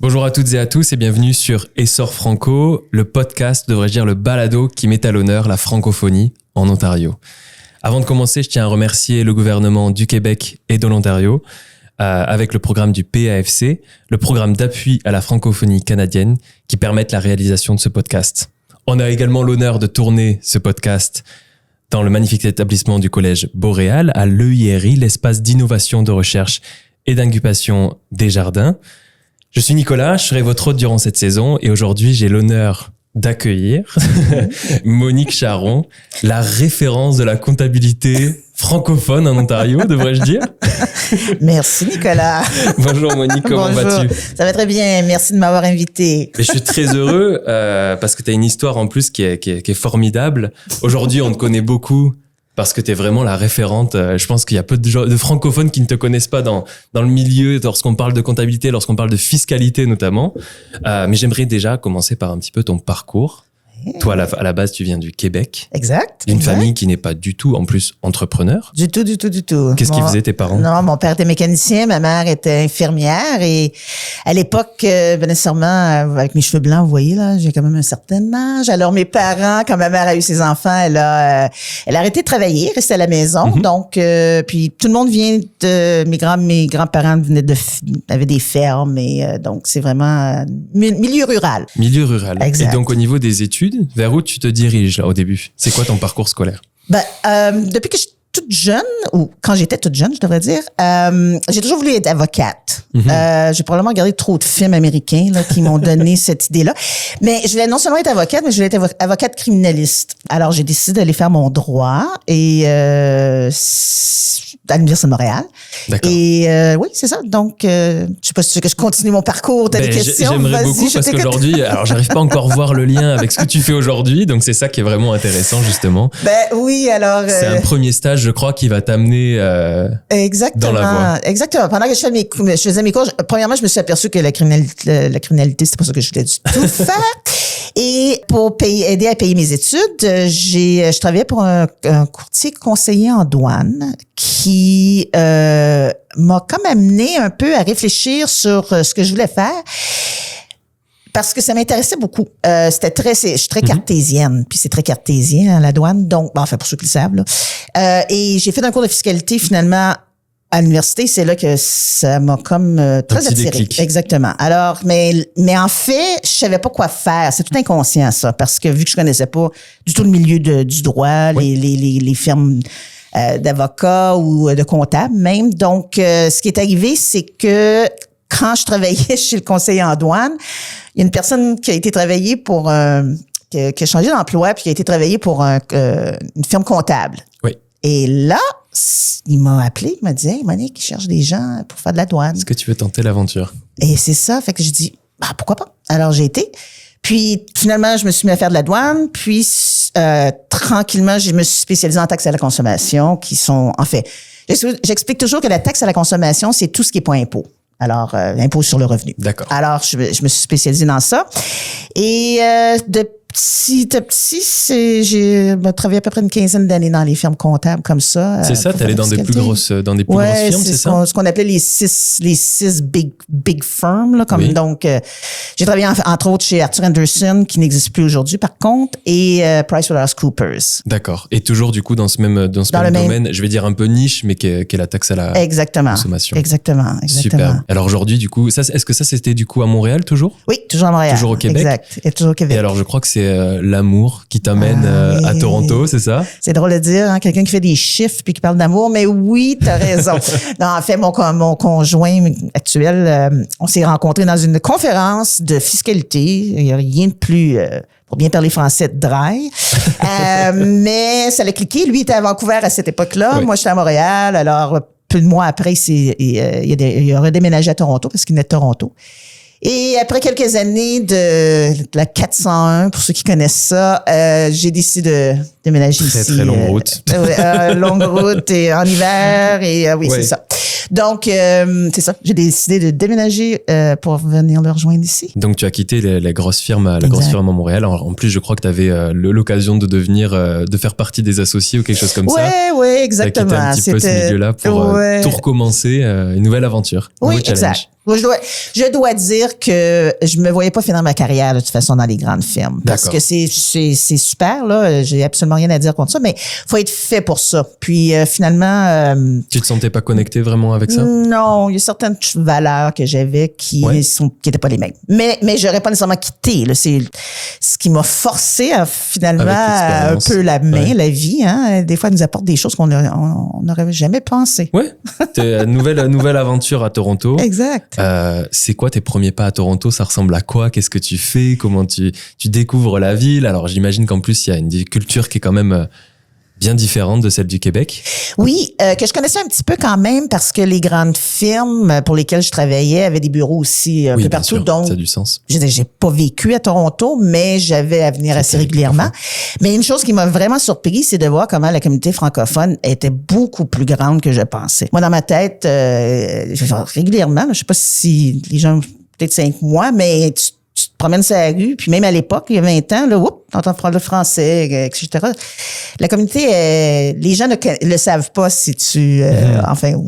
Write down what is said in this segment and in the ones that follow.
Bonjour à toutes et à tous et bienvenue sur Essor Franco, le podcast, devrais-je dire le balado qui met à l'honneur la francophonie en Ontario. Avant de commencer, je tiens à remercier le gouvernement du Québec et de l'Ontario avec le programme du PAFC, le programme d'appui à la francophonie canadienne qui permettent la réalisation de ce podcast. On a également l'honneur de tourner ce podcast dans le magnifique établissement du Collège Boréal à l'EIRI, l'espace d'innovation, de recherche et d'incubation des jardins. Je suis Nicolas, je serai votre hôte durant cette saison et aujourd'hui j'ai l'honneur d'accueillir Monique Charron, la référence de la comptabilité francophone en Ontario, devrais-je dire. Merci Nicolas. Bonjour Monique, comment vas-tu? Ça va très bien, merci de m'avoir invité. Et je suis très heureux parce que tu as une histoire en plus qui est formidable. Aujourd'hui on te connaît beaucoup parce que tu es vraiment la référente. Je pense qu'il y a peu de francophones qui ne te connaissent pas dans le milieu lorsqu'on parle de comptabilité, lorsqu'on parle de fiscalité notamment. Mais j'aimerais déjà commencer par un petit peu ton parcours. Toi, à la base, tu viens du Québec. Exact. D'une famille qui n'est pas du tout, en plus, entrepreneur. Du tout. Qu'est-ce qu'ils faisaient tes parents? Non, mon père était mécanicien, ma mère était infirmière et à l'époque, nécessairement, avec mes cheveux blancs, vous voyez, là, j'ai quand même un certain âge. Alors, mes parents, quand ma mère a eu ses enfants, elle a arrêté de travailler, restait à la maison. Mm-hmm. Donc, puis tout le monde vient de, mes grands-parents avaient des fermes et donc, c'est vraiment milieu rural. Milieu rural. Exact. Et donc, au niveau des études, vers où tu te diriges là au début? C'est quoi ton parcours scolaire? Depuis que je suis toute jeune, ou quand j'étais toute jeune, je devrais dire, j'ai toujours voulu être avocate. Mm-hmm. J'ai probablement regardé trop de films américains là, qui m'ont donné cette idée-là. Mais je voulais non seulement être avocate, mais je voulais être avocate criminaliste. Alors, j'ai décidé d'aller faire mon droit et à l'Université de Montréal. D'accord. Et oui, c'est ça. Donc, je sais pas si tu veux que je continue mon parcours. T'as des questions? J'aimerais beaucoup parce qu'aujourd'hui, alors j'arrive pas encore à voir le lien avec ce que tu fais aujourd'hui, donc c'est ça qui est vraiment intéressant justement. Oui, alors. C'est un premier stage, je crois, qui va t'amener dans la voie. Exactement. Pendant que je faisais mes cours, premièrement, je me suis aperçue que la criminalité, c'était pas ça que je voulais du tout faire. Et pour aider à payer mes études, je travaillais pour un courtier conseiller en douane qui m'a comme amené un peu à réfléchir sur ce que je voulais faire. Parce que ça m'intéressait beaucoup. Je suis très cartésienne, puis c'est très cartésien, la douane. Donc, enfin, pour ceux qui le savent, là. Et j'ai fait un cours de fiscalité, finalement, à l'université. C'est là que ça m'a comme très attiré. Déclic. Exactement. Alors, mais en fait, je savais pas quoi faire. C'est tout inconscient, ça. Parce que vu que je connaissais pas du tout le milieu du droit, oui. les firmes d'avocats ou de comptables même. Donc, ce qui est arrivé, c'est que quand je travaillais chez le conseiller en douane, il y a une personne qui a été travaillée pour qui a changé d'emploi puis qui a été travaillée pour une firme comptable. Oui. Et là, il m'a appelé, il m'a dit « Hey, Monique, il cherche des gens pour faire de la douane. » Est-ce que tu veux tenter l'aventure? Et c'est ça. Fait que j'ai dit « pourquoi pas? » Alors, j'ai été. Puis, finalement, je me suis mis à faire de la douane. Puis, tranquillement, je me suis spécialisée en taxes à la consommation qui sont, en fait, j'explique toujours que la taxe à la consommation, c'est tout ce qui est pas impôt. Alors, impôt sur le revenu. D'accord. Alors, je me suis spécialisée dans ça. Et de petit à petit, j'ai travaillé à peu près une quinzaine d'années dans les firmes comptables comme ça. C'est ça, t'allais dans des plus grosses firmes, c'est ça? Ce qu'on appelait les six big firms, là, comme, oui. Donc, j'ai travaillé entre autres chez Arthur Andersen, qui n'existe plus aujourd'hui, par contre, et PricewaterhouseCoopers. D'accord. Et toujours, du coup, dans ce même domaine, je vais dire un peu niche, mais qui est la taxe à la consommation. Exactement. Super. Alors aujourd'hui, du coup, est-ce que ça, c'était du coup à Montréal, toujours? Oui, toujours à Montréal. Toujours au Québec? Exact. Et toujours au Québec. Et alors, je crois que c'est l'amour qui t'amène à Toronto, c'est ça? C'est drôle de dire, hein, quelqu'un qui fait des chiffres puis qui parle d'amour, mais oui, t'as raison. Non, en fait, mon conjoint actuel, on s'est rencontrés dans une conférence de fiscalité. Il n'y a rien de plus, pour bien parler français, dry. Mais ça l'a cliqué. Lui était à Vancouver à cette époque-là. Oui. Moi, j'étais à Montréal. Alors, peu de mois après, il a redéménagé à Toronto parce qu'il venait de Toronto. Et après quelques années de la 401, pour ceux qui connaissent ça, j'ai décidé de déménager ici. Très longue route. Longue route et en hiver et oui, c'est ça. Donc, c'est ça. J'ai décidé de déménager pour venir le rejoindre ici. Donc, tu as quitté la grosse firme à Montréal. En plus, je crois que tu avais l'occasion de faire partie des associés ou quelque chose comme ça. Oui, exactement. Tu as quitté un petit peu ce milieu-là pour tout recommencer, une nouvelle aventure. Oui, exact. Je dois dire que je me voyais pas finir ma carrière de toute façon dans les grandes firmes. Parce que c'est super, là. J'ai absolument rien à dire contre ça, mais faut être fait pour ça. Puis finalement... tu te sentais pas connecté vraiment avec ça? Non, il y a certaines valeurs que j'avais qui étaient pas les mêmes. Mais j'aurais pas nécessairement quitté, là. C'est ce qui m'a forcé à finalement un peu la main, la vie, hein. Des fois, elle nous apporte des choses qu'on n'aurait jamais pensé. Ouais. T'es nouvelle aventure à Toronto. Exact. C'est quoi tes premiers pas à Toronto? Ça ressemble à quoi? Qu'est-ce que tu fais? Comment tu découvres la ville? Alors, j'imagine qu'en plus, il y a une culture qui est quand même bien différente de celle du Québec. Oui, que je connaissais un petit peu quand même parce que les grandes firmes pour lesquelles je travaillais avaient des bureaux aussi un peu partout. Sûr, donc, ça a du sens. J'ai pas vécu à Toronto, mais j'avais à venir assez régulièrement. Mais une chose qui m'a vraiment surpris, c'est de voir comment la communauté francophone était beaucoup plus grande que je pensais. Moi, dans ma tête, régulièrement, je sais pas si les gens, peut-être 5 mois, mais tu te promènes sur la rue, puis même à l'époque, il y a 20 ans, là, t'entends parler français, etc. La communauté, les gens ne le savent pas si tu,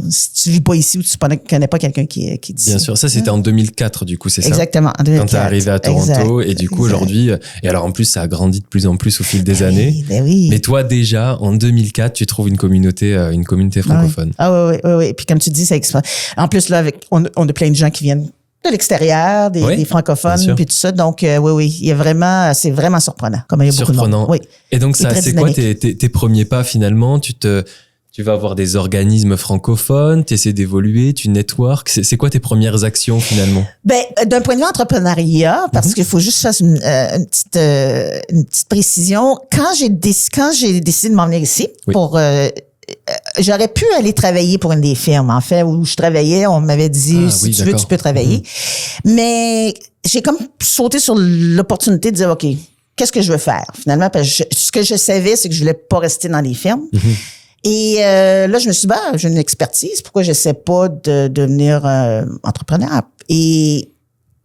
si tu vis pas ici ou tu connais pas quelqu'un qui dit. Bien sûr, ça c'était en 2004, du coup, c'est ça? Exactement, en 2004. Quand t'es arrivé à Toronto, et du coup, aujourd'hui, et alors en plus, ça a grandi de plus en plus au fil des années. Oui. Mais toi, déjà, en 2004, tu trouves une communauté francophone. Oui. Puis comme tu dis, ça explique. En plus, là, on a plein de gens qui viennent de l'extérieur, des francophones, puis tout ça. Donc, il y a vraiment, c'est vraiment surprenant. Comme il y a beaucoup de monde. Oui. Et donc, ça, c'est quoi tes premiers pas finalement? Tu vas voir des organismes francophones, tu essaies d'évoluer, tu networks. C'est quoi tes premières actions finalement? D'un point de vue entrepreneuriat, parce qu'il faut juste faire une petite précision. Quand j'ai décidé de m'en venir ici pour j'aurais pu aller travailler pour une des firmes, en fait, où je travaillais. On m'avait dit, si tu veux, tu peux travailler. Mais j'ai comme sauté sur l'opportunité de dire, OK, qu'est-ce que je veux faire? Finalement, parce que ce que je savais, c'est que je voulais pas rester dans les firmes. Et là, je me suis dit, j'ai une expertise. Pourquoi j'essaie pas de devenir entrepreneur? Et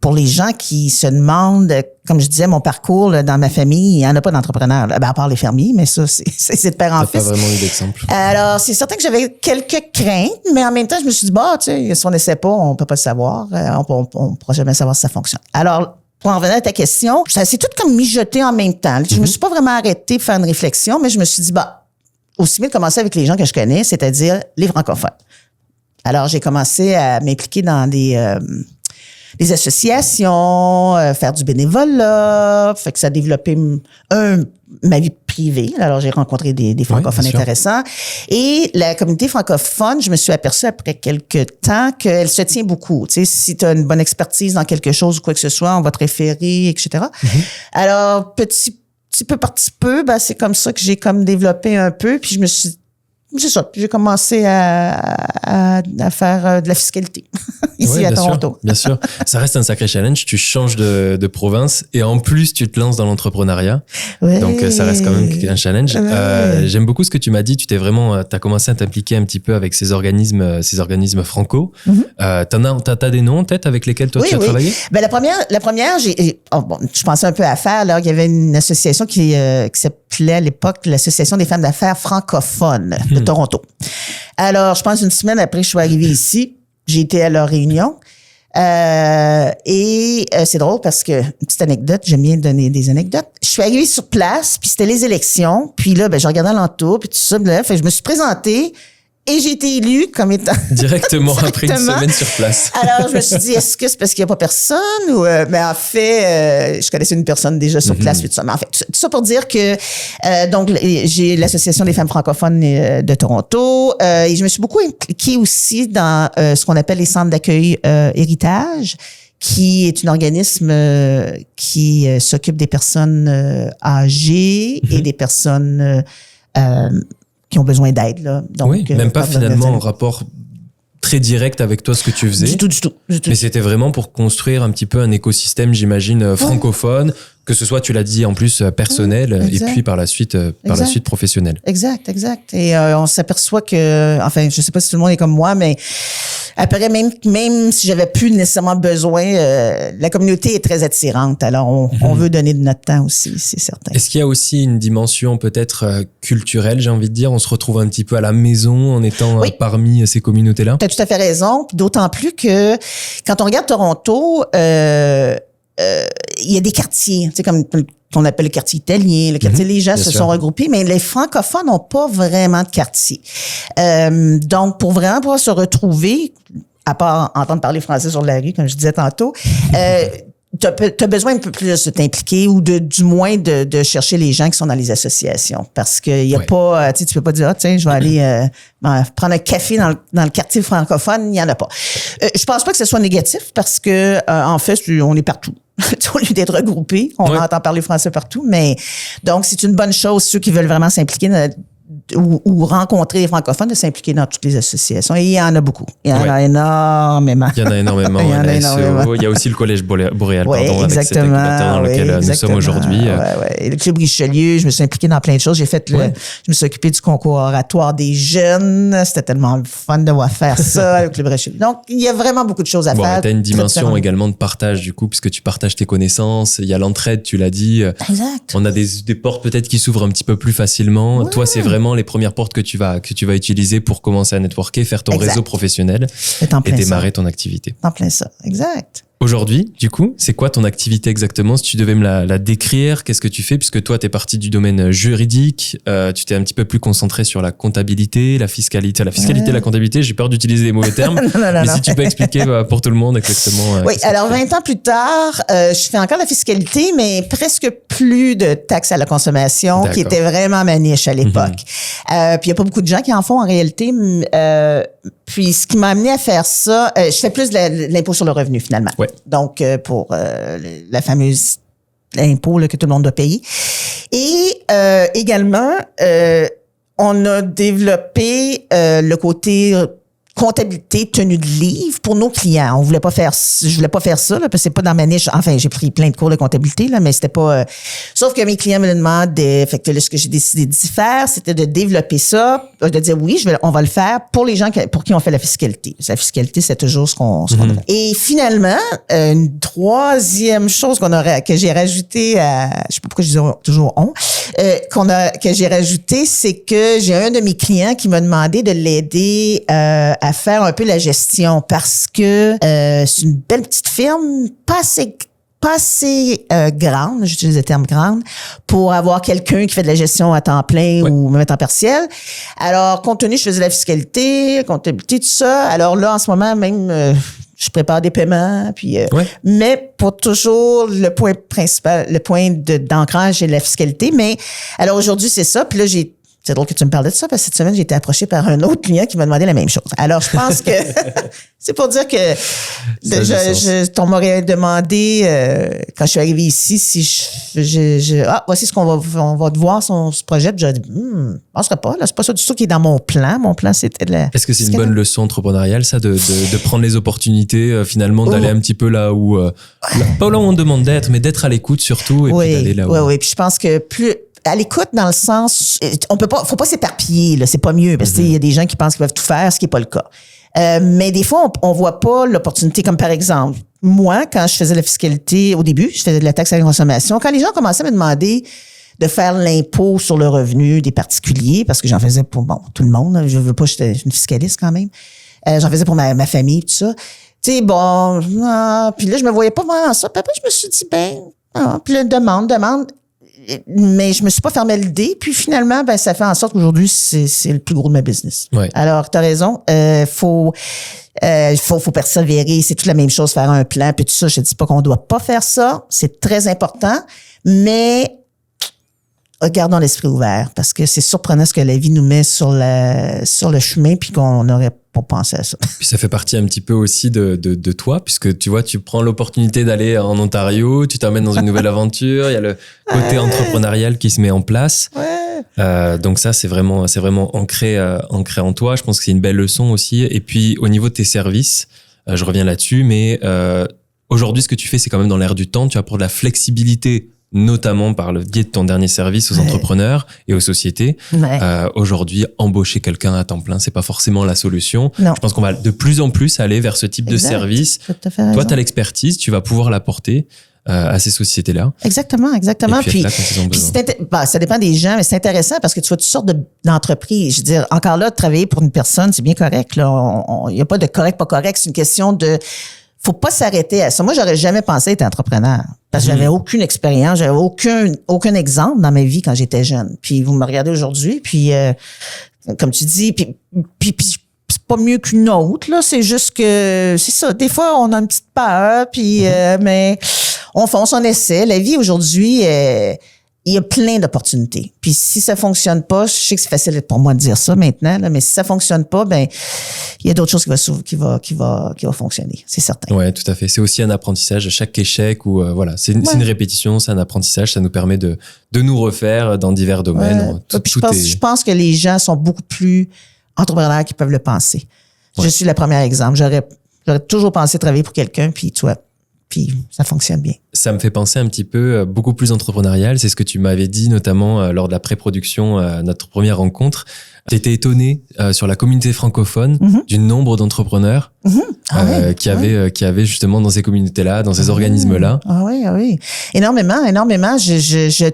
pour les gens qui se demandent, comme je disais, mon parcours là, dans ma famille, il n'y en a pas d'entrepreneurs, à part les fermiers, mais ça, c'est de père en fils. T'as pas vraiment eu d'exemple. Alors, c'est certain que j'avais quelques craintes, mais en même temps, je me suis dit, tu sais, si on n'essaie pas, on peut pas le savoir. On pourra jamais savoir si ça fonctionne. Alors, pour en revenir à ta question, ça s'est tout comme mijoté en même temps. Je me suis pas vraiment arrêtée de faire une réflexion, mais je me suis dit, aussi bien de commencer avec les gens que je connais, c'est-à-dire les francophones. Alors, j'ai commencé à m'impliquer dans des associations, faire du bénévolat, fait que ça a développé ma vie privée. Alors, j'ai rencontré des francophones intéressants. Et la communauté francophone, je me suis aperçue après quelques temps qu'elle se tient beaucoup. Tu sais, si tu as une bonne expertise dans quelque chose ou quoi que ce soit, on va te référer, etc. Alors, petit peu par petit peu, c'est comme ça que j'ai comme développé un peu. Puis je me suis c'est ça. J'ai commencé à faire de la fiscalité ici à Toronto. Bien sûr. Ça reste un sacré challenge. Tu changes de province et en plus, tu te lances dans l'entrepreneuriat. Ouais. Donc, ça reste quand même un challenge. Ouais. J'aime beaucoup ce que tu m'as dit. T'as commencé à t'impliquer un petit peu avec ces organismes franco. T'as des noms en tête avec lesquels toi tu as travaillé? La première, je pensais un peu à faire, là. Il y avait une association qui s'appelait à l'époque l'Association des femmes d'affaires francophones de Toronto. Alors, je pense une semaine après, je suis arrivée ici. J'ai été à leur réunion. Et c'est drôle parce que, une petite anecdote, j'aime bien donner des anecdotes. Je suis arrivée sur place, puis c'était les élections. Puis là, je regardais alentour, puis tout ça. Fait que je me suis présentée. Et j'ai été élue comme étant... Directement après une semaine sur place. Alors, je me suis dit, est-ce que c'est parce qu'il n'y a pas personne? Ou, mais en fait, je connaissais une personne déjà sur place. Tout ça. Mais en fait, tout ça pour dire que donc j'ai l'Association des femmes francophones de Toronto. Et je me suis beaucoup impliquée aussi dans ce qu'on appelle les centres d'accueil héritage, qui est un organisme qui s'occupe des personnes âgées et des personnes... qui ont besoin d'aide, là. Donc, oui, même pas finalement en rapport très direct avec toi, ce que tu faisais. Du tout. Mais c'était vraiment pour construire un petit peu un écosystème, j'imagine, francophone, Que ce soit, tu l'as dit, en plus personnel et puis par la suite professionnel. Exact. Et on s'aperçoit que, enfin, je sais pas si tout le monde est comme moi, mais après, même si j'avais plus nécessairement besoin, la communauté est très attirante. Alors, on veut donner de notre temps aussi, c'est certain. Est-ce qu'il y a aussi une dimension peut-être culturelle, j'ai envie de dire? On se retrouve un petit peu à la maison en étant parmi ces communautés-là? Tu as tout à fait raison. D'autant plus que quand on regarde Toronto, il y a des quartiers, tu sais, comme qu'on appelle le quartier italien, le quartier, les gens se sont regroupés, mais les francophones n'ont pas vraiment de quartier. Donc, pour vraiment pouvoir se retrouver, à part entendre parler français sur la rue, comme je disais tantôt, t'as besoin un peu plus de t'impliquer ou du moins de chercher les gens qui sont dans les associations. Parce que y a pas, tu peux pas dire, tiens, je vais aller prendre un café dans le quartier francophone, il y en a pas. Je pense pas que ce soit négatif parce que, en fait, on est partout. Au lieu d'être regroupés, on entend parler français partout, mais donc c'est une bonne chose, ceux qui veulent vraiment s'impliquer ou rencontrer les francophones, de s'impliquer dans toutes les associations. Et il y en a beaucoup. Il y en a énormément. Il y en a énormément. Il y a aussi le Collège Boréal, avec cet incubateur dans lequel nous sommes aujourd'hui. Le Club Richelieu, je me suis impliquée dans plein de choses. Je me suis occupée du concours oratoire des jeunes. C'était tellement fun de voir faire ça, le Club Richelieu. Donc, il y a vraiment beaucoup de choses à faire. Tu as une dimension également de partage, du coup, puisque tu partages tes connaissances. Il y a l'entraide, tu l'as dit. Exact. On a des portes peut-être qui s'ouvrent un petit peu plus facilement. Toi, c'est vraiment les premières portes que tu vas utiliser pour commencer à networker, faire ton réseau professionnel et démarrer ton activité. En plein ça, exact. Aujourd'hui, du coup, c'est quoi ton activité exactement? Si tu devais me la décrire, qu'est-ce que tu fais? Puisque toi, tu es parti du domaine juridique, tu t'es un petit peu plus concentré sur la comptabilité, la fiscalité. La fiscalité, la comptabilité, j'ai peur d'utiliser les mauvais termes. Mais si tu peux expliquer pour tout le monde exactement. Oui, alors 20 ans plus tard, je fais encore la fiscalité, mais presque plus de taxes à la consommation, qui était vraiment ma niche à l'époque. Puis il n'y a pas beaucoup de gens qui en font en réalité. Puis ce qui m'a amené à faire ça, je fais plus de l'impôt sur le revenu finalement. Ouais. Donc pour la fameuse impôt que tout le monde doit payer. Et également, on a développé le côté comptabilité, tenue de livre pour nos clients. Je voulais pas faire ça, là, parce que c'est pas dans ma niche. Enfin, j'ai pris plein de cours de comptabilité, là, mais c'était pas, sauf que mes clients me le demandaient. Fait que là, ce que j'ai décidé d'y faire, c'était de développer ça, de dire oui, on va le faire pour les gens pour qui on fait la fiscalité. La fiscalité, c'est toujours ce qu'on fait. Et finalement, une troisième chose que j'ai rajouté je sais pas pourquoi je dis toujours que j'ai rajouté, c'est que j'ai un de mes clients qui m'a demandé de l'aider, à faire un peu la gestion parce que c'est une belle petite firme, pas assez grande, j'utilise le terme grande, pour avoir quelqu'un qui fait de la gestion à temps plein ou même à temps partiel. Alors, compte tenu, je faisais la fiscalité, comptabilité, tout ça. Alors là, en ce moment, même, je prépare des paiements, puis mais pour toujours le point principal, le point d'ancrage, c'est la fiscalité. Mais alors aujourd'hui, c'est ça. Puis là, c'est drôle que tu me parles de ça parce que cette semaine, j'ai été approchée par un autre client qui m'a demandé la même chose. Alors, je pense que c'est pour dire que on m'aurait demandé quand je suis arrivée ici si voici ce on va devoir ce projet. Puis j'aurais dit, je penserais pas. Là, c'est pas ça du tout qui est dans mon plan. Mon plan, c'était de la. Est-ce que c'est une bonne leçon entrepreneuriale, ça, de prendre les opportunités, finalement, d'aller un petit peu là où, pas là où on demande d'être, mais d'être à l'écoute surtout et puis d'aller là où. Oui. Puis je pense que plus à l'écoute dans le sens, faut pas s'éparpiller, là, c'est pas mieux parce qu'il y a des gens qui pensent qu'ils peuvent tout faire, ce qui est pas le cas. Mais des fois, on voit pas l'opportunité, comme par exemple, moi, quand je faisais la fiscalité, au début, je faisais de la taxe à la consommation, quand les gens commençaient à me demander de faire l'impôt sur le revenu des particuliers, parce que j'en faisais pour, tout le monde, je veux pas, j'étais une fiscaliste quand même, j'en faisais pour ma famille, tout ça. Tu sais, puis là, je me voyais pas vraiment ça. Puis après, je me suis dit, puis là, demande, mais je me suis pas fermé l'idée. Puis finalement, ça fait en sorte qu'aujourd'hui, c'est le plus gros de ma business. Ouais. Alors, t'as raison. Faut persévérer. C'est toute la même chose, faire un plan. Puis tout ça, je dis pas qu'on doit pas faire ça. C'est très important. Mais gardons l'esprit ouvert parce que c'est surprenant ce que la vie nous met sur le chemin puis qu'on n'aurait pas pensé à ça. Puis ça fait partie un petit peu aussi de toi puisque tu vois, tu prends l'opportunité d'aller en Ontario, tu t'emmènes dans une nouvelle aventure, il y a le côté entrepreneurial qui se met en place. Donc ça, c'est vraiment ancré en toi. Je pense que c'est une belle leçon aussi. Et puis au niveau de tes services, je reviens là-dessus, mais aujourd'hui, ce que tu fais, c'est quand même dans l'air du temps. Tu apportes de la flexibilité notamment par le biais de ton dernier service aux entrepreneurs et aux sociétés. Ouais. Aujourd'hui, embaucher quelqu'un à temps plein, c'est pas forcément la solution. Non. Je pense qu'on va de plus en plus aller vers ce type de service. Toi, tu as l'expertise, tu vas pouvoir l'apporter à ces sociétés-là. Exactement. Et puis, là, quand ils ont besoin. Ça dépend des gens, mais c'est intéressant parce que tu vois toutes sortes d'entreprises. Je veux dire, encore là, de travailler pour une personne, c'est bien correct. Il n'y a pas de correct, pas correct. C'est une question de... Faut pas s'arrêter à ça. Moi, j'aurais jamais pensé être entrepreneur parce que j'avais aucune expérience, j'avais aucun exemple dans ma vie quand j'étais jeune. Puis vous me regardez aujourd'hui, puis comme tu dis, puis c'est pas mieux qu'une autre là. C'est juste que c'est ça. Des fois, on a une petite peur, puis mais on fonce, on essaie. La vie aujourd'hui, il y a plein d'opportunités. Puis si ça fonctionne pas, je sais que c'est facile pour moi de dire ça maintenant, là, mais si ça fonctionne pas, ben il y a d'autres choses qui va fonctionner, c'est certain. Ouais, tout à fait. C'est aussi un apprentissage. Chaque échec ou voilà, c'est une répétition, c'est un apprentissage. Ça nous permet de nous refaire dans divers domaines. Je pense que les gens sont beaucoup plus entrepreneurs qu'ils peuvent le penser. Ouais. Je suis le premier exemple. J'aurais toujours pensé travailler pour quelqu'un, puis tu vois. Puis ça fonctionne bien. Ça me fait penser un petit peu beaucoup plus entrepreneurial. C'est ce que tu m'avais dit, notamment lors de la pré-production, notre première rencontre. Tu étais étonné sur la communauté francophone du nombre d'entrepreneurs qui avaient justement dans ces communautés-là, dans ces organismes-là. Ah oui. Énormément.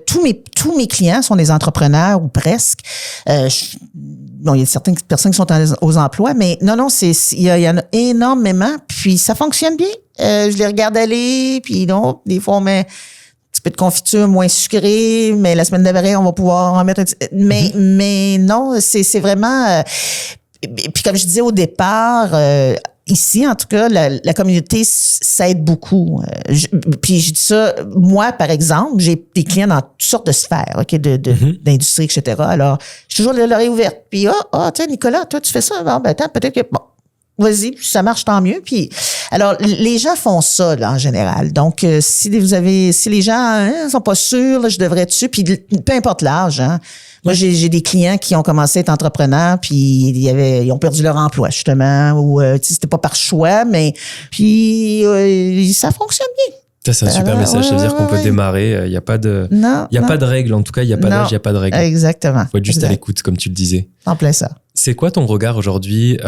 Tous mes clients sont des entrepreneurs ou presque. Bon, il y a certaines personnes qui sont aux emplois, mais non, il y en a énormément. Puis ça fonctionne bien. Je les regarde aller, puis non, des fois on met un petit peu de confiture moins sucrée, mais la semaine d'après on va pouvoir en mettre mais non, c'est vraiment puis comme je disais au départ, ici en tout cas la communauté s'aide beaucoup. Puis je dis ça, moi par exemple, j'ai des clients dans toutes sortes de sphères, d'industrie, etc. Alors je suis toujours l'oreille ouverte. Puis tiens Nicolas, toi tu fais ça, bon, ben attends, peut-être que vas-y, puis ça marche tant mieux. Puis alors les gens font ça là en général. Donc si les gens sont pas sûrs, là, je devrais-tu, puis peu importe l'âge. Moi j'ai des clients qui ont commencé à être entrepreneurs, puis ils ont perdu leur emploi justement, ou c'était pas par choix, mais puis ça fonctionne bien. Ça, c'est un super message, c'est-à-dire qu'on peut démarrer. Il n'y a pas de, pas de règles. En tout cas, il n'y a pas d'âge, il n'y a pas de règles. Exactement. Il faut être juste à l'écoute, comme tu le disais. En plein ça. C'est quoi ton regard aujourd'hui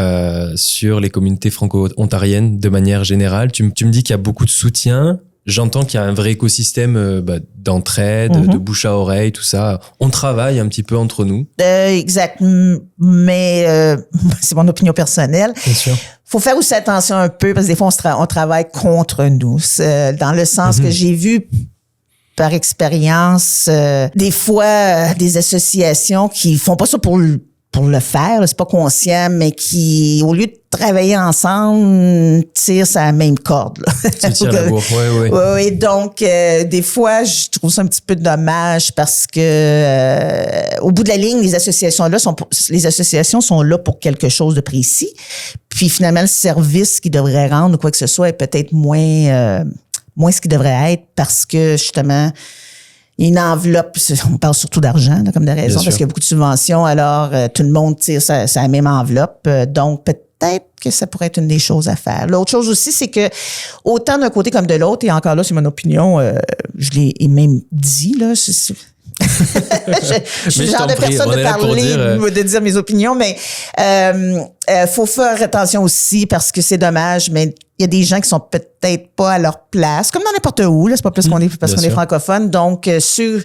sur les communautés franco-ontariennes de manière générale? Tu me dis qu'il y a beaucoup de soutien. J'entends qu'il y a un vrai écosystème d'entraide, de bouche à oreille, tout ça. On travaille un petit peu entre nous. Exact. Mais c'est mon opinion personnelle. Bien sûr. Faut faire aussi attention un peu parce que des fois on travaille contre nous. Dans le sens que j'ai vu par expérience des fois des associations qui font pas ça pour le faire, c'est pas conscient, mais qui, au lieu de travailler ensemble, tirent sur la même corde. Tu tires la bourre, oui. Donc, des fois, je trouve ça un petit peu dommage parce que, au bout de la ligne, les associations sont là pour quelque chose de précis. Puis finalement, le service qu'ils devraient rendre ou quoi que ce soit est peut-être moins ce qu'il devrait être parce que justement, une enveloppe, on parle surtout d'argent comme de raison, parce qu'il y a beaucoup de subventions, alors tout le monde tire sa même enveloppe, donc peut-être que ça pourrait être une des choses à faire. L'autre chose aussi, c'est que autant d'un côté comme de l'autre, et encore là, c'est mon opinion, je l'ai même dit, là, je suis le genre de personne de parler, de dire mes opinions, mais faut faire attention aussi parce que c'est dommage, mais il y a des gens qui sont peut-être pas à leur place, comme dans n'importe où, là, c'est pas parce qu'on est francophone. Donc, ceux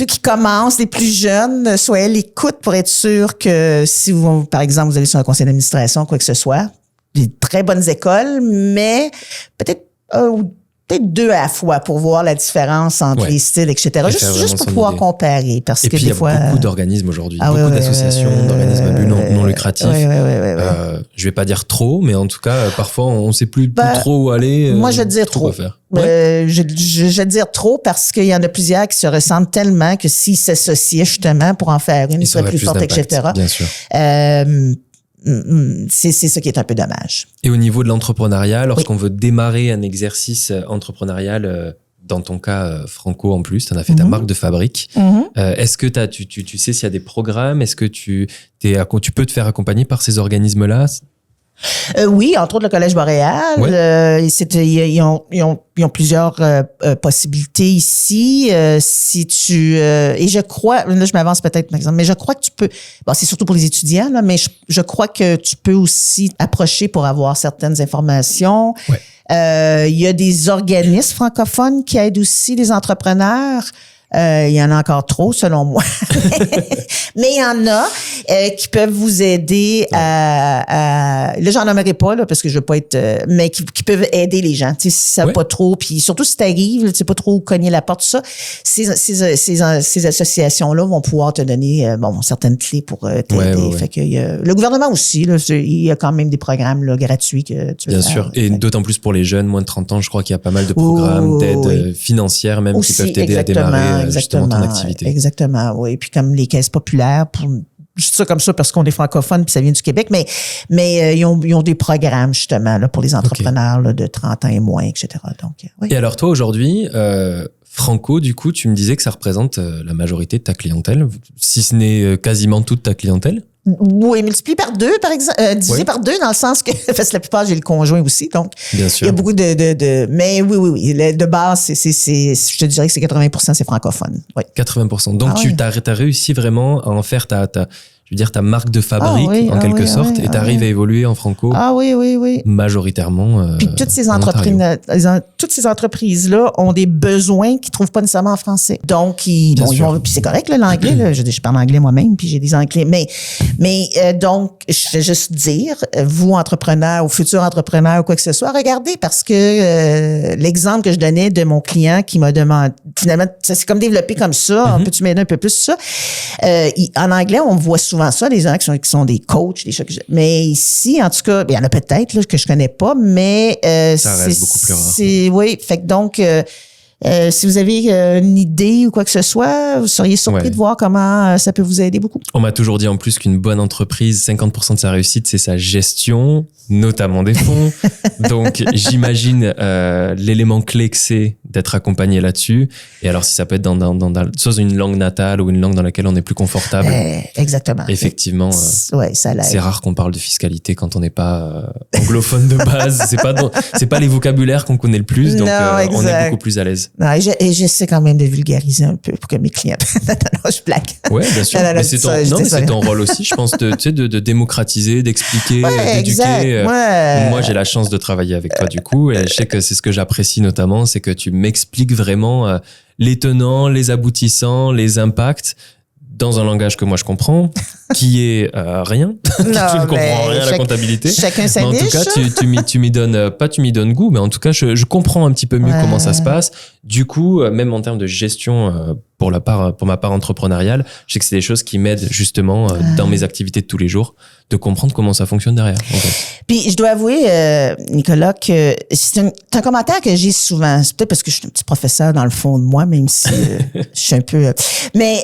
qui commencent, les plus jeunes, soyez à l'écoute pour être sûr que si vous, par exemple, vous allez sur un conseil d'administration, quoi que ce soit, des très bonnes écoles, mais peut-être deux à la fois pour voir la différence entre les styles, etc. Juste pour pouvoir comparer. Parce que puis, il y a beaucoup d'organismes aujourd'hui, beaucoup d'associations, d'organismes à but non lucratifs. Je vais pas dire trop, mais en tout cas, parfois, on sait plus trop où aller. Moi, je vais te dire trop. Faire. Je vais te dire trop parce qu'il y en a plusieurs qui se ressemblent tellement que s'ils s'associaient justement pour en faire une, ils seraient plus forts, etc. Bien sûr. C'est ça qui est un peu dommage. Et au niveau de l'entrepreneuriat, lorsqu'on veut démarrer un exercice entrepreneurial, dans ton cas franco en plus, tu en as fait ta marque de fabrique. Est-ce que tu sais s'il y a des programmes? Est-ce que tu peux te faire accompagner par ces organismes-là? Oui, entre autres le Collège Boréal. Ouais. Ils ont plusieurs possibilités ici. Si tu et je crois, là je m'avance peut-être par exemple, mais je crois que tu peux. Bon, c'est surtout pour les étudiants là, mais je crois que tu peux aussi approcher pour avoir certaines informations. Ouais. Il y a des organismes francophones qui aident aussi les entrepreneurs. Il y en a encore trop, selon moi. Mais il y en a qui peuvent vous aider à là, j'en nommerai pas, là, parce que je veux pas être... mais qui peuvent aider les gens, tu sais, si ça va pas trop. Puis surtout si t'arrives, tu sais pas trop cogner la porte, tout ça. Ces associations-là vont pouvoir te donner certaines clés pour t'aider. Ouais. Fait que le gouvernement aussi, là, il y a quand même des programmes là, gratuits que tu peux Bien faire. sûr. Et d'autant plus pour les jeunes, moins de 30 ans, je crois qu'il y a pas mal de programmes d'aide financière même aussi, qui peuvent t'aider à démarrer justement ton activité. Exactement, oui. Puis comme les caisses populaires, juste ça comme ça parce qu'on est francophone puis ça vient du Québec, mais ils ont des programmes justement là pour les entrepreneurs là, de 30 ans et moins, etc. Donc, oui. Et alors toi aujourd'hui, Franco, du coup, tu me disais que ça représente la majorité de ta clientèle, si ce n'est quasiment toute ta clientèle. Oui, multiplié par 2, par exemple, divisé par 2 dans le sens que, parce que la plupart, j'ai le conjoint aussi, donc. Bien sûr. Il y a beaucoup mais oui. De base, je te dirais que c'est 80%, c'est francophone. Oui. 80%. Donc t'as réussi vraiment à en faire ta marque de fabrique en quelque sorte et t'arrives à évoluer en franco. Ah oui. Majoritairement. Puis toutes ces entreprises-là ont des besoins qu'ils trouvent pas nécessairement en français. Donc, puis c'est correct, là, l'anglais, là, je parle anglais moi-même, puis j'ai des anglais. Mais donc, je vais juste dire, vous, entrepreneurs ou futurs entrepreneurs ou quoi que ce soit, regardez parce que l'exemple que je donnais de mon client qui m'a demandé, finalement, ça s'est comme développé comme ça, peux-tu m'aider un peu plus sur ça? En anglais, on voit souvent ça, les gens qui sont des coachs, des choses. Mais ici, en tout cas, il y en a peut-être là, que je connais pas, mais ça reste beaucoup plus rare. Oui, fait que donc si vous avez une idée ou quoi que ce soit, vous seriez surpris de voir comment ça peut vous aider beaucoup. On m'a toujours dit en plus qu'une bonne entreprise, 50% de sa réussite, c'est sa gestion, notamment des fonds. Donc, j'imagine l'élément clé que c'est d'être accompagné là-dessus. Et alors, si ça peut être soit une langue natale ou une langue dans laquelle on est plus confortable. Exactement. Effectivement, ça l'aide. C'est rare qu'on parle de fiscalité quand on n'est pas anglophone de base. C'est pas les vocabulaires qu'on connaît le plus, donc on est beaucoup plus à l'aise. Non, et j'essaie quand même de vulgariser un peu pour que mes clients... non, je blague. Ouais, bien sûr. Mais c'est ton rôle aussi, je pense, de démocratiser, d'expliquer, d'éduquer. Moi, j'ai la chance de travailler avec toi, du coup, et je sais que c'est ce que j'apprécie notamment, c'est que tu m'expliques vraiment les tenants, les aboutissants, les impacts, dans un langage que moi je comprends, qui est rien. Tu ne comprends rien à la comptabilité. Chacun sa niche. En tout cas, tu m'y donnes goût, mais en tout cas, je comprends un petit peu mieux comment ça se passe. Du coup, même en termes de gestion, pour ma part entrepreneuriale, je sais que c'est des choses qui m'aident justement dans mes activités de tous les jours, de comprendre comment ça fonctionne derrière. En fait. Puis je dois avouer, Nicolas, que c'est un commentaire que j'ai souvent. C'est peut-être parce que je suis un petit professeur dans le fond de moi, même si je suis un peu... Mais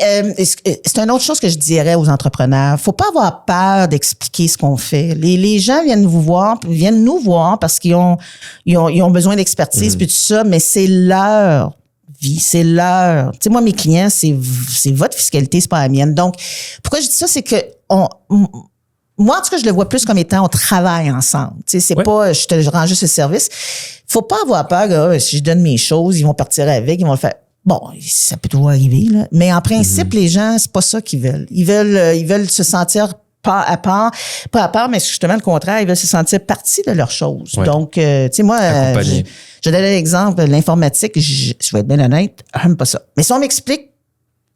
c'est une autre chose que je dirais aux entrepreneurs. Faut pas avoir peur d'expliquer ce qu'on fait. Les gens viennent nous voir parce qu'ils ont besoin d'expertise puis tout ça, mais c'est leur vie, c'est leur... Tu sais, moi, mes clients, c'est votre fiscalité, c'est pas la mienne. Donc, pourquoi je dis ça, c'est que moi, en tout cas, je le vois plus comme étant on travaille ensemble. Tu sais, c'est pas je te rends juste le service. Faut pas avoir peur, si je donne mes choses, ils vont partir avec, ils vont le faire. Bon, ça peut toujours arriver, là. Mais en principe, les gens, c'est pas ça qu'ils veulent. Ils veulent se sentir pas à part, mais justement le contraire, ils veulent se sentir partie de leur chose. Ouais. Donc, tu sais, moi, je donnais l'exemple, l'informatique, je vais être bien honnête, j'aime pas ça. Mais si on m'explique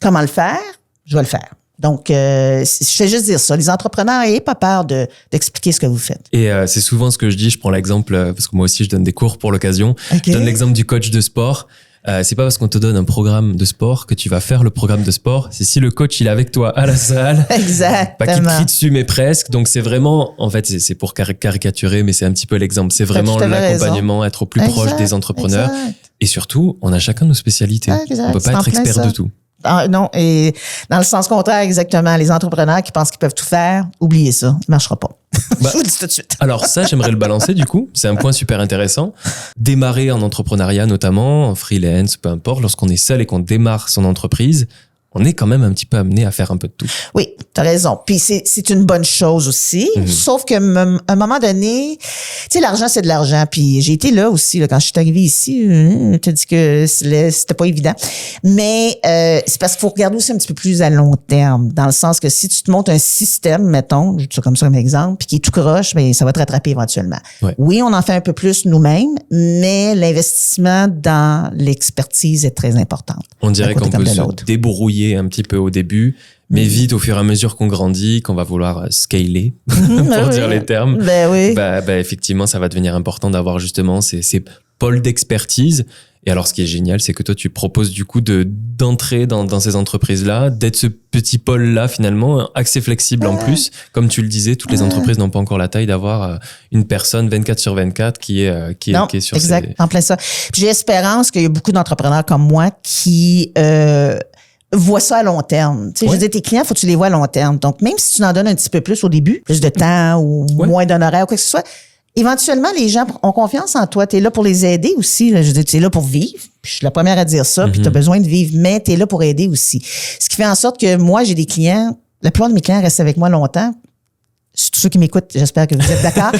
comment le faire, je vais le faire. Donc, je fais juste dire ça. Les entrepreneurs, n'ayez pas peur d'expliquer ce que vous faites. Et c'est souvent ce que je dis. Je prends l'exemple, parce que moi aussi, je donne des cours pour l'occasion. Okay. Je donne l'exemple du coach de sport. C'est pas parce qu'on te donne un programme de sport que tu vas faire le programme de sport. C'est si le coach, il est avec toi à la salle. Exactement. Pas qu'il crie dessus, mais presque. Donc, c'est vraiment, en fait, c'est pour caricaturer, mais c'est un petit peu l'exemple. C'est vraiment l'accompagnement, être au plus proche des entrepreneurs. Exact. Et surtout, on a chacun nos spécialités. On peut pas être expert de tout. Ah, non, et dans le sens contraire, exactement. Les entrepreneurs qui pensent qu'ils peuvent tout faire, oubliez ça, ça ne marchera pas. Je vous le dis tout de suite. Alors ça, j'aimerais le balancer du coup. C'est un point super intéressant. Démarrer en entrepreneuriat notamment, en freelance, peu importe, lorsqu'on est seul et qu'on démarre son entreprise, on est quand même un petit peu amené à faire un peu de tout. Oui, t'as raison. Puis c'est une bonne chose aussi. Sauf qu'à un moment donné, tu sais, l'argent, c'est de l'argent. Puis j'ai été là aussi, là, quand je suis arrivée ici, t'as dit que c'était pas évident. Mais c'est parce qu'il faut regarder aussi un petit peu plus à long terme. Dans le sens que si tu te montes un système, mettons, je dis ça comme ça comme exemple, puis qui est tout croche, bien, ça va te rattraper éventuellement. Ouais. Oui, on en fait un peu plus nous-mêmes, mais l'investissement dans l'expertise est très important. On dirait qu'on peut se débrouiller un petit peu au début, mais vite, au fur et à mesure qu'on grandit, qu'on va vouloir scaler, pour dire les termes, effectivement, ça va devenir important d'avoir justement ces pôles d'expertise. Et alors, ce qui est génial, c'est que toi, tu proposes du coup d'entrer dans ces entreprises-là, d'être ce petit pôle-là finalement, accès flexible en plus. Comme tu le disais, toutes les entreprises n'ont pas encore la taille d'avoir une personne 24/24 qui est sur exact, en plein ça. Puis j'ai espérance qu'il y a beaucoup d'entrepreneurs comme moi qui voient ça à long terme. Tu sais, je veux dire, tes clients, faut que tu les vois à long terme. Donc, même si tu en donnes un petit peu plus au début, plus de temps ou moins d'honoraires ou quoi que ce soit, éventuellement, les gens ont confiance en toi. Tu es là pour les aider aussi. Là. Je veux dire, tu es là pour vivre. Puis je suis la première à dire ça. Puis tu as besoin de vivre, mais tu es là pour aider aussi. Ce qui fait en sorte que moi, j'ai des clients, la plupart de mes clients restent avec moi longtemps. Tous ceux qui m'écoutent, j'espère que vous êtes d'accord.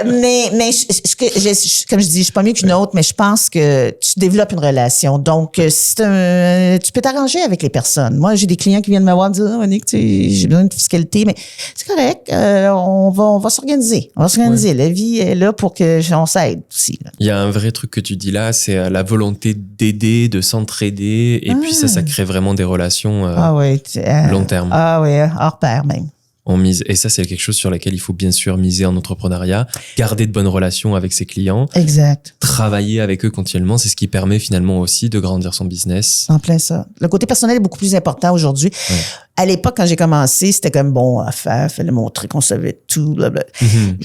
Mais comme je dis, je suis pas mieux qu'une autre, mais je pense que tu développes une relation. Donc, si tu peux t'arranger avec les personnes. Moi, j'ai des clients qui viennent me voir et me dire, Monique, j'ai besoin de fiscalité, mais c'est correct. On va s'organiser. On va s'organiser. La vie est là pour que on s'aide aussi. Là. Il y a un vrai truc que tu dis là, c'est la volonté d'aider, de s'entraider, et puis ça crée vraiment des relations long terme. Ah oui, hors pair même. On mise. Et ça, c'est quelque chose sur lequel il faut bien sûr miser en entrepreneuriat, garder de bonnes relations avec ses clients. Exact. Travailler avec eux continuellement, c'est ce qui permet finalement aussi de grandir son business. En plein ça. Le côté personnel est beaucoup plus important aujourd'hui. Ouais. À l'époque, quand j'ai commencé, c'était comme bon, à faire, fallait montrer qu'on savait tout, blablabla. Il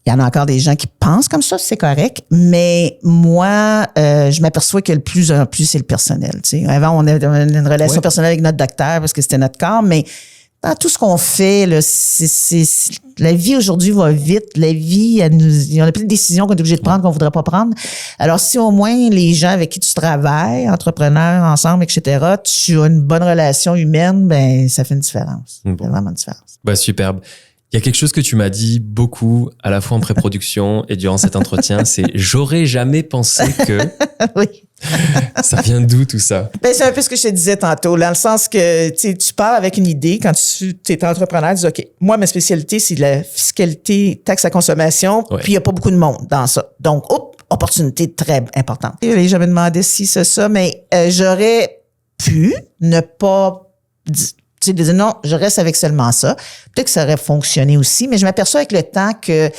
y en a encore des gens qui pensent comme ça, c'est correct. Mais moi, je m'aperçois que le plus en plus, c'est le personnel. Tu sais. Avant, on avait une relation personnelle avec notre docteur parce que c'était notre corps, mais dans tout ce qu'on fait, là, la vie aujourd'hui va vite. La vie, il y a plein de décisions qu'on est obligé de prendre qu'on voudrait pas prendre. Alors, si au moins les gens avec qui tu travailles, entrepreneurs ensemble, etc., tu as une bonne relation humaine, ben ça fait une différence. Ça fait vraiment une différence. Bah, superbe. Il y a quelque chose que tu m'as dit beaucoup, à la fois en pré-production et durant cet entretien, c'est « j'aurais jamais pensé que… » Oui. Ça vient d'où tout ça? Ben, c'est un peu ce que je te disais tantôt, dans le sens que tu pars avec une idée quand tu es entrepreneur, tu dis OK, moi ma spécialité c'est la fiscalité, taxe à consommation, puis il y a pas beaucoup de monde dans ça. Donc opportunité très importante. Et j'avais demandé si c'est ça, mais j'aurais pu ne pas tu sais, non, je reste avec seulement ça. Peut-être que ça aurait fonctionné aussi, mais je m'aperçois avec le temps que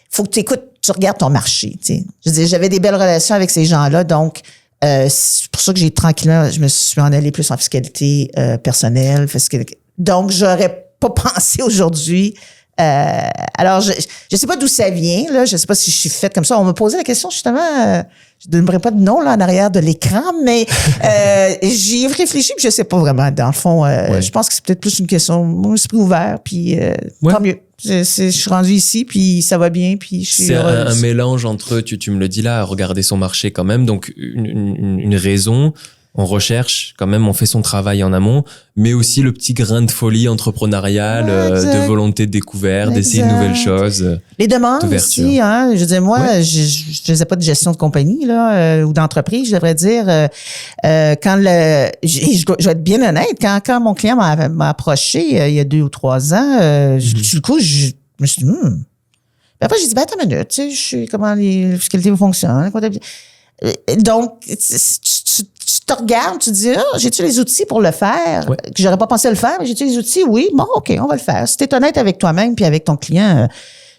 faut que tu regardes ton marché. Tu sais. Je veux dire, j'avais des belles relations avec ces gens-là, donc c'est pour ça que j'ai tranquillement, je me suis en allée plus en fiscalité personnelle. Donc, j'aurais pas pensé aujourd'hui. Alors, je sais pas d'où ça vient, là. Je sais pas si je suis faite comme ça. On me posait la question, justement, je ne donnerai pas de nom, là, en arrière de l'écran, mais j'y ai réfléchi, puis je sais pas vraiment. Dans le fond, je pense que c'est peut-être plus une question, mon esprit ouvert, puis tant mieux. Je suis rendu ici, puis ça va bien, puis je suis c'est heureuse. Un mélange entre, tu me le dis là, regarder son marché quand même, donc une raison. On recherche, quand même, on fait son travail en amont, mais aussi le petit grain de folie entrepreneuriale, de volonté de découverte, d'essayer de nouvelles choses. Les demandes aussi, hein. Je veux dire, moi, je faisais pas de gestion de compagnie, là, ou d'entreprise, je devrais dire. Quand je vais être bien honnête, quand mon client m'a approché il y a 2 ou 3 ans, du coup, je me suis dit, Puis après, j'ai dit, attends une minute, tu sais, je sais comment les fiscalités fonctionnent. Donc, tu te regardes, tu te dis, j'ai-tu les outils pour le faire? Que j'aurais pas pensé le faire, mais j'ai-tu les outils? Oui, bon, OK, on va le faire. Si t'es honnête avec toi-même puis avec ton client,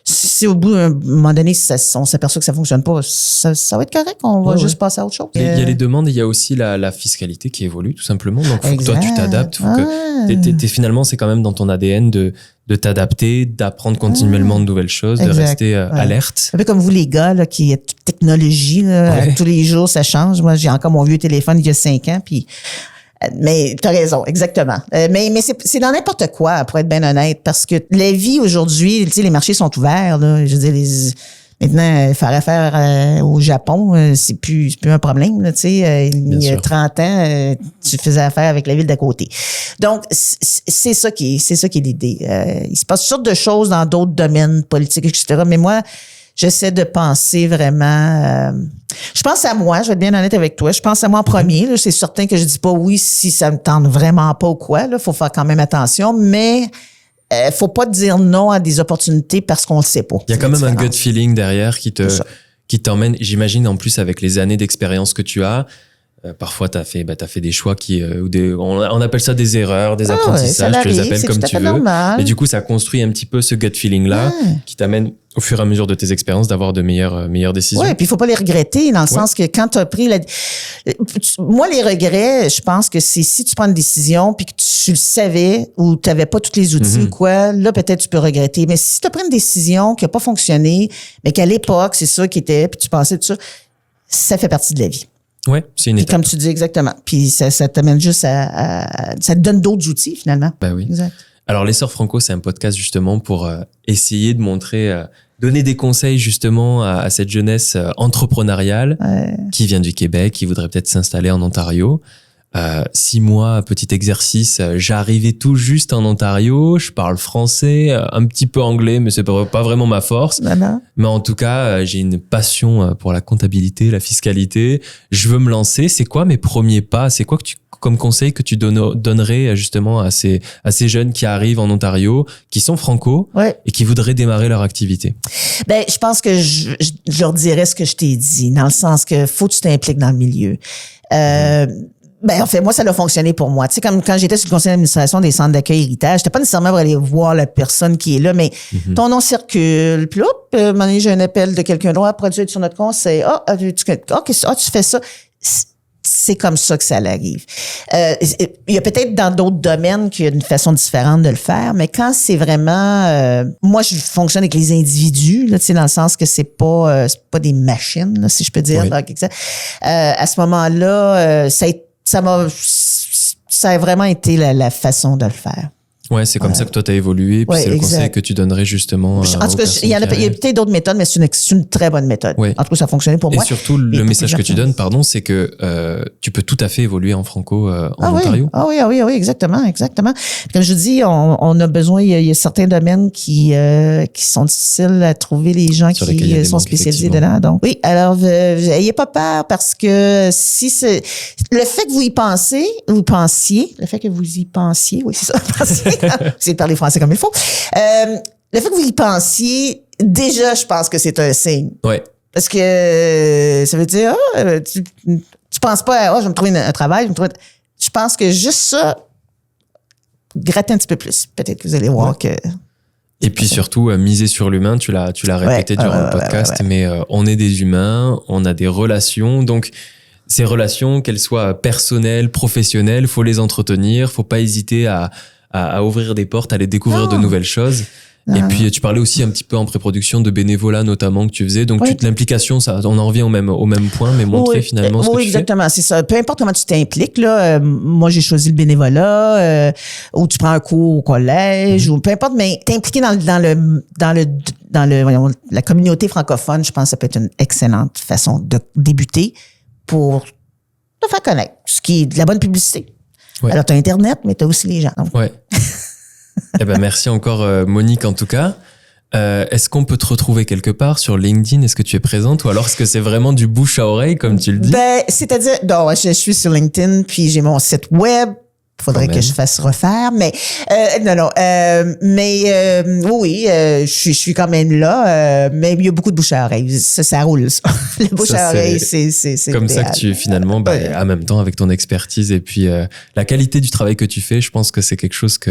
si au bout d'un moment donné, on s'aperçoit que ça fonctionne pas, ça va être correct, on va juste passer à autre chose. Il y a les demandes et il y a aussi la fiscalité qui évolue, tout simplement. Donc, faut que toi, tu t'adaptes. Faut que finalement, c'est quand même dans ton ADN de t'adapter, d'apprendre continuellement de nouvelles choses, de rester alerte. Un peu comme vous, les gars, là, qui êtes technologie, là, tous les jours, ça change. Moi, j'ai encore mon vieux téléphone il y a 5 ans, puis mais t'as raison, exactement. Mais c'est dans n'importe quoi, pour être bien honnête, parce que la vie aujourd'hui, tu sais, les marchés sont ouverts, là. Je veux dire, Maintenant, faire affaire au Japon, c'est plus un problème. Là, tu sais, il y a 30 ans, tu faisais affaire avec la ville d'à côté. Donc, c'est ça qui est l'idée. Il se passe toutes sortes de choses dans d'autres domaines politiques, etc. Mais moi, j'essaie de penser vraiment... je pense à moi, je vais être bien honnête avec toi. Je pense à moi en premier. Là, c'est certain que je dis pas oui si ça me tente vraiment pas ou quoi. Là, faut faire quand même attention. Mais faut pas dire non à des opportunités parce qu'on le sait pas. Il y a quand même un gut feeling derrière qui t'emmène. J'imagine en plus avec les années d'expérience que tu as. Parfois, t'as fait des choix on appelle ça des erreurs, des apprentissages, tu les appelles comme tu veux. Normal. Et du coup, ça construit un petit peu ce gut feeling-là qui t'amène au fur et à mesure de tes expériences d'avoir de meilleures décisions. Oui, puis il faut pas les regretter dans le sens que quand tu as pris moi, les regrets, je pense que c'est si tu prends une décision puis que tu le savais ou tu n'avais pas tous les outils ou quoi, là, peut-être tu peux regretter. Mais si tu as pris une décision qui n'a pas fonctionné, mais qu'à l'époque, c'est ça qui était, puis tu pensais de ça, ça fait partie de la vie. Ouais, c'est une étape. Comme tu dis exactement. Puis ça t'amène juste ça te donne d'autres outils finalement. Ben oui. Exact. Alors l'Essor Franco, c'est un podcast justement pour essayer de montrer, donner des conseils justement à cette jeunesse entrepreneuriale qui vient du Québec, qui voudrait peut-être s'installer en Ontario. 6 mois, petit exercice, j'arrivais tout juste en Ontario, je parle français, un petit peu anglais, mais c'est pas vraiment ma force. Mais en tout cas, j'ai une passion pour la comptabilité, la fiscalité. Je veux me lancer. C'est quoi mes premiers pas? C'est quoi comme conseil que tu donnerais justement à ces jeunes qui arrivent en Ontario, qui sont franco et qui voudraient démarrer leur activité? Ben, je pense que je leur dirais ce que je t'ai dit, dans le sens que faut que tu t'impliques dans le milieu. Ben, en fait, moi, ça a fonctionné pour moi. Tu sais, comme quand j'étais sur le conseil d'administration des centres d'accueil héritage, j'étais pas nécessairement pour aller voir la personne qui est là, mais ton nom circule. Puis, hop, un moment donné, j'ai un appel de quelqu'un d'autre, produit sur notre conseil. Tu fais ça. C'est comme ça que ça arrive. Il y a peut-être dans d'autres domaines qu'il y a une façon différente de le faire, mais quand c'est vraiment... moi, je fonctionne avec les individus, là, tu sais, dans le sens que c'est pas des machines, là, si je peux dire. Oui. Là, à ce moment-là, ça a vraiment été la façon de le faire. Ouais, c'est comme ça que toi, t'as évolué, puis c'est le conseil que tu donnerais justement. En tout cas, il y a peut-être d'autres méthodes, mais c'est une très bonne méthode. Ouais. En tout cas, ça a fonctionné pour moi. Et surtout, le message que tu donnes, c'est que tu peux tout à fait évoluer en franco en Ontario. Oui, exactement. Comme je dis, on a besoin, il y a certains domaines qui sont difficiles à trouver les gens qui sont spécialisés dedans. Donc, oui, alors, ayez pas peur parce que si c'est... Le fait que vous y pensiez, oui, c'est ça, c'est de parler français comme il faut. Le fait que vous y pensiez, déjà, je pense que c'est un signe. Ouais. Parce que ça veut dire, tu penses pas à, je vais me trouver un travail, je pense que juste ça, grattez un petit peu plus. Peut-être que vous allez voir que... Et puis surtout, miser sur l'humain, tu l'as répété durant le podcast, mais on est des humains, on a des relations, donc ces relations, qu'elles soient personnelles, professionnelles, faut les entretenir, faut pas hésiter à ouvrir des portes, à aller découvrir de nouvelles choses. Et puis, tu parlais aussi un petit peu en pré-production de bénévolat, notamment, que tu faisais. Donc, l'implication, ça, on en revient au même point, mais montrer finalement ce que tu fais. Oui, exactement, c'est ça. Peu importe comment tu t'impliques, là. Moi, j'ai choisi le bénévolat, ou tu prends un cours au collège, ou peu importe, mais t'impliquer la communauté francophone, je pense que ça peut être une excellente façon de débuter pour te faire connaître. Ce qui est de la bonne publicité. Ouais. Alors, tu as Internet, mais tu as aussi les gens. Donc. Ouais. Eh ben, merci encore, Monique, en tout cas. Est-ce qu'on peut te retrouver quelque part sur LinkedIn? Est-ce que tu es présente ou alors est-ce que c'est vraiment du bouche à oreille, comme tu le dis? Ben, c'est-à-dire, non, je suis sur LinkedIn, puis j'ai mon site web. Faudrait que je fasse refaire, mais oui, je suis quand même là, mais il y a beaucoup de bouche à oreille. Ça roule, ça. Le bouche à oreille, c'est comme idéal. Ça que tu finalement, en même temps avec ton expertise et puis la qualité du travail que tu fais, je pense que c'est quelque chose qui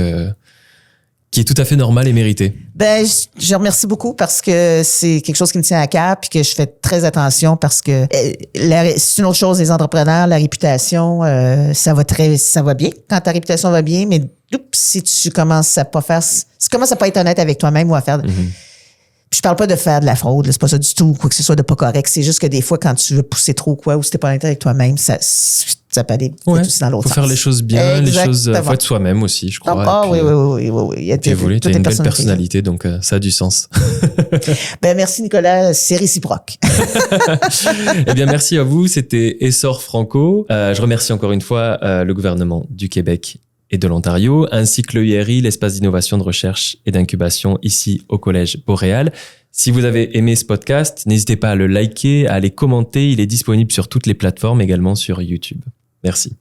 est tout à fait normal et mérité. Ben, je remercie beaucoup parce que c'est quelque chose qui me tient à cœur puis que je fais très attention parce que c'est une autre chose, les entrepreneurs, la réputation, ça va bien quand ta réputation va bien, mais si tu commences à pas être honnête avec toi-même ou à faire... Je parle pas de faire de la fraude, c'est pas ça du tout, quoi que ce soit de pas correct. C'est juste que des fois, quand tu veux pousser trop ou si t'es pas honnête avec toi-même, ça peut aller vite Ouais, aussi dans l'autre sens. faut faire les choses bien, les choses, faut être soi-même aussi, je crois. Ah oui. Il y a t'as une belle personnalité, donc ça a du sens. Ben, merci Nicolas, c'est réciproque. Eh bien, merci à vous. C'était Essor Franco. Je remercie encore une fois le gouvernement du Québec et de l'Ontario, ainsi que l'EIRI, l'espace d'innovation, de recherche et d'incubation ici au Collège Boréal. Si vous avez aimé ce podcast, n'hésitez pas à le liker, à aller commenter. Il est disponible sur toutes les plateformes, également sur YouTube. Merci.